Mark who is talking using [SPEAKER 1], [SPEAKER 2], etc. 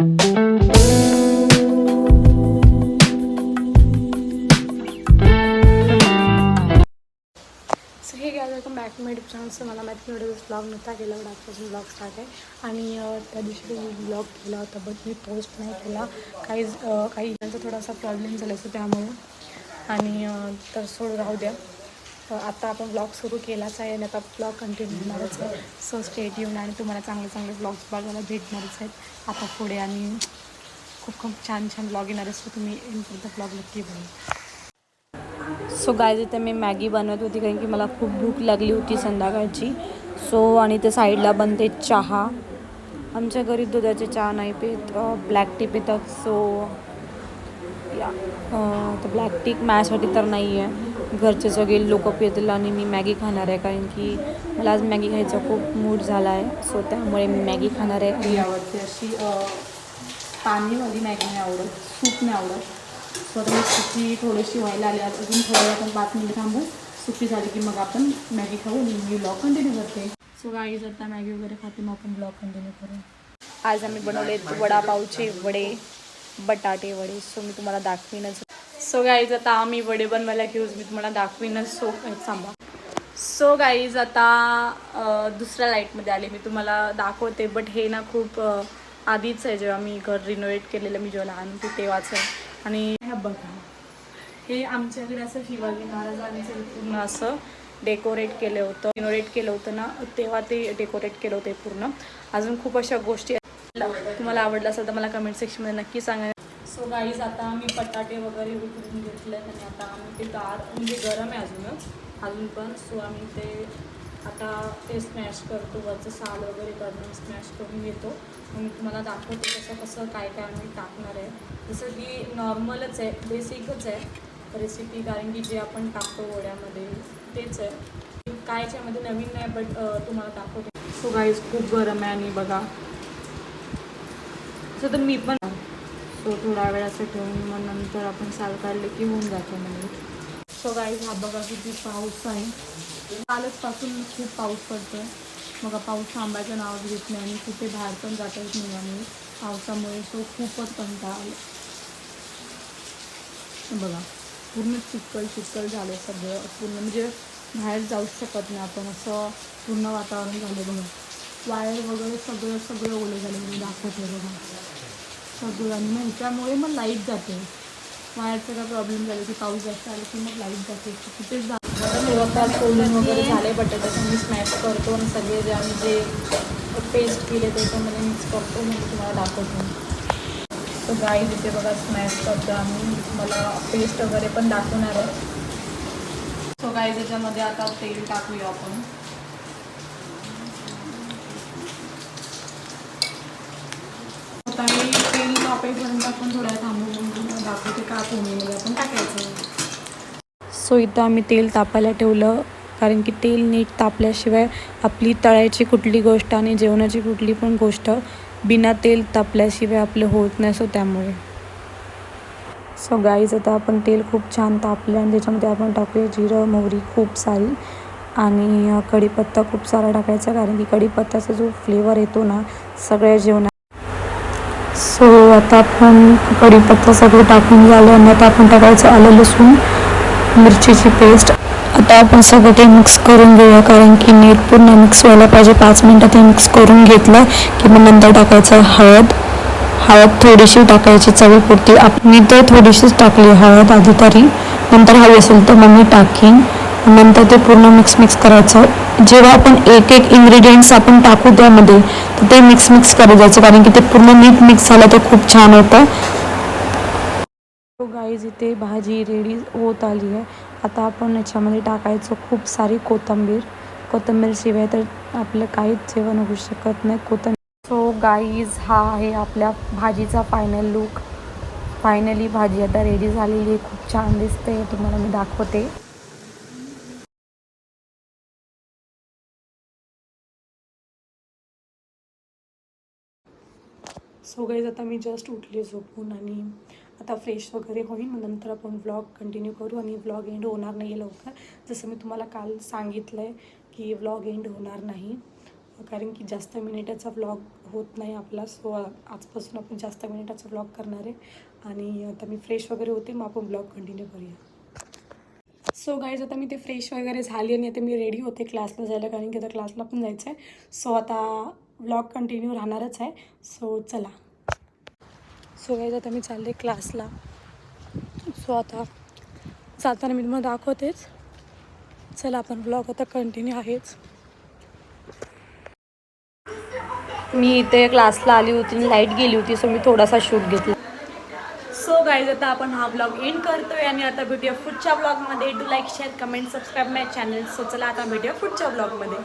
[SPEAKER 1] हे welcome back to my YouTube channel. मला माहिती व्हिडिओ ब्लॉग नव्हता केला, बट आजपासून ब्लॉग स्टार्ट आहे. आणि त्या दिवशी मी ब्लॉग केला होता, बट मी पोस्ट नाही केला. काही जणांचा थोडासा प्रॉब्लेम झाला असतो त्यामुळे. आणि तर सोड राहू द्या. आता आपण ब्लॉग सुरू केलाच आहे आणि आता ब्लॉग कंटिन्यू होणारच आहे. सो स्टेट येऊन आणि तुम्हाला चांगले चांगले ब्लॉग्स बघायला भेटणारच आहेत आता पुढे. आणि खूप खूप छान छान ब्लॉग येणार असतो, तुम्ही एंडपर्यंत ब्लॉग नक्की बघा. सो गाईज इथे मी मॅगी बनवत होती कारण की मला खूप भूक लागली होती संध्याकाळची. सो आणि ते साईडला बनते चहा. आमच्या घरी दुधाचे चहा नाही पित, ब्लॅक टी पितात. सो या तर ब्लॅक टी माझ्यासाठी तर नाही आहे, घरचे सगळे लोक पितील. आणि मी मॅगी खाणार आहे कारण की मला आज मॅगी खायचा खूप मूड झाला आहे. सो त्यामुळे मी मॅगी खाणार आहे. मी आवडते अशी पाणीवाली मॅगी नाही आवडत, सूप नाही आवडत. सो आता मी सुकी थोडीशी व्हायला आली, अजून थोड्या वेळ आपण 5 मिनिट थांबू. सुकी झाली की मग आपण मॅगी खाऊ आणि मी ब्लॉग कंटिन्यू करते. सो गाईज आता मॅगी वगैरे खाते, मग आपण ब्लॉग कंटिन्यू करू. आज आम्ही बनवले वडापावचे वडे, बटाटे वडे. सो मी तुम्हाला दाखवीनच. सो गाईज आता आम्ही वडे बनवायला घेऊ, मी तुम्हाला दाखवीनच. सो सांगा. सो गाईज आता दुसऱ्या लाईटमध्ये आले, मी तुम्हाला दाखवते. बट हे ना खूप आधीच आहे, जेव्हा मी घर रिनोव्हेट केलेलं, मी जेव्हा लहान होती तेव्हाच आहे. आणि ह्या बघा, हे आमच्याकडे असं शिवाजी महाराजांचं पूर्ण असं डेकोरेट केलं होतं, रिनोव्हेट केलं होतं ना, तेव्हा ते डेकोरेट केलं होते पूर्ण. अजून खूप अशा गोष्टी तुम्हाला आवडलं असेल तर मला कमेंट सेक्शनमध्ये नक्की सांगा. सो गाईज आता आम्ही बटाटे वगैरे उकडून घेतले आणि आता आम्ही ते म्हणजे गरम आहे अजून पण. सो आम्ही ते आता ते स्मॅश करतो, वरचं साल वगैरे करून स्मॅश करून घेतो. मग मी तुम्हाला दाखवते कसं काय काय आम्ही टाकणार आहे. जसं की नॉर्मलच आहे, बेसिकच आहे रेसिपी, कारण की जे आपण टाकतो वड्यामध्ये तेच आहे, काय याच्यामध्ये नवीन नाही. बट तुम्हाला दाखवते. सो गाईज खूप गरम आहे आणि बघा असं तर मी पण. सो थोडा वेळ असं ठेवून मग नंतर आपण साल काढले की होऊन जातो. म्हणजे सो गाईज हा बघा किती पाऊस आहे, कालचपासून खूप पाऊस पडतो आहे. मग पाऊस थांबायचं नाव घेत नाही आणि कुठे बाहेर पण जाता येत नाही आम्ही पावसामुळे. सो खूपच कंटाळा आला. बघा पूर्ण चिक्कल झालं सगळं, पूर्ण म्हणजे बाहेर जाऊच शकत नाही आपण, असं पूर्ण वातावरण झालं. बघा वायर वगैरे सगळं ओले झाले. मी दाखवते बघा सगळं. आणि मग ह्याच्यामुळे मग लाईट जाते. वायरचा काय प्रॉब्लेम झाला की पाऊस जास्त आला की मग लाईट जाते. कुठेच थोडंफार सोलून वगैरे झाले बटाट्याचं आम्ही स्मॅश करतो आणि सगळे जे आम्ही जे पेस्ट केले त्याच्यामध्ये मिक्स करतो. म्हणजे तुम्हाला दाखवतो. सो गाई तिथे बघा स्मॅश करतो आम्ही, मला पेस्ट वगैरे पण दाखवणार आहे. सो गाई त्याच्यामध्ये आता तेल टाकूया आपण. आता मी तेल तापेपर्यंत आपण थोड्या थांबून दाखवते का फोडणीमध्ये आपण टाकायचं. सो इथं आम्ही तेल तापायला ठेवलं, कारण की तेल नीट तापल्याशिवाय आपली तळायची कुठली गोष्ट आणि जेवणाची कुठली पण गोष्ट बिना तेल तापल्याशिवाय आपलं होत नाही. सो त्यामुळे सो गाईज आता आपण तेल खूप छान तापलं आणि त्याच्यामध्ये आपण टाकूया जिरं मोहरी खूप सारी आणि कढीपत्ता खूप सारा टाकायचा, कारण की कढीपत्त्याचा जो फ्लेवर येतो ना सगळ्या जेवणात. सो आता आपण कढीपत्ता सगळं टाकून झालं आणि आता आपण टाकायचं आलं लसूण मिरचीची पेस्ट. आता आपण सगळं ते मिक्स करून घेऊया, कारण की नीट पूर्ण मिक्स व्हायला पाहिजे. 5 मिनटं ते मिक्स करून घेतलं की मग नंतर टाकायचं हळद थोडीशी टाकायची चवीपुरती. मी तर थोडीशीच टाकली हळद आधी, तरी नंतर हवी असेल तर मग मी टाकीन. नंतर ते पूर्ण मिक्स करायचं. जेव्हा आपण एक इन्ग्रेडियंट्स आपण टाकू त्यामध्ये तर ते मिक्स करत जायचं, कारण की ते पूर्ण नीट मिक्स झालं तर खूप छान होतं. गाईज इथे भाजी रेडी होत आली आहे. आता आपण याच्यामध्ये टाकायचं खूप सारी कोथिंबीर शिवाय तर आपलं काहीच जेवण होऊ शकत नाही. सो गाईज हा आहे आपल्या भाजीचा फायनल लुक. फायनली भाजी आता रेडी झालेली आहे, खूप छान दिसते. तुम्हाला मी दाखवते. सो गाईज आता मी जस्ट उठले झोपून आणि आता फ्रेश वगैरे होईन. मग नंतर आपण व्लॉग कंटिन्यू करू आणि व्लॉग एंड होणार नाही आहे लवकर. जसं मी तुम्हाला काल सांगितलं आहे की व्लॉग एंड होणार नाही. कारण की जास्त मिनिटाचा व्लॉग होत नाही आपला. सो आजपासून आपण जास्त मिनिटाचा व्लॉग करणार आहे. आणि आता मी फ्रेश वगैरे होते, मग आपण व्लॉग कंटिन्यू करूया. सो गाईज आता मी ते फ्रेश वगैरे झाली आणि आता मी रेडी होते क्लासला जायला, कारण की आता क्लासला पण जायचं आहे. सो आता व्लॉग कंटिन्यू राहणारच आहे. सो चला. सो गाईज आता मी चालले क्लासला. सो आता जाताना मी तुम्हाला दाखवतेच. चला आपण व्लॉग आता कंटिन्यू आहेच.
[SPEAKER 2] मी इथे क्लासला आली होती आणि लाईट गेली होती, सो मी थोडासा शूट घेतला.
[SPEAKER 1] सो गाईज आता आपण हा ब्लॉग एंड करतोय आणि आता भेटूया पुढच्या ब्लॉगमध्ये. Do like, share, comment, subscribe my channel. So चला आता भेटूया पुढच्या ब्लॉगमध्ये.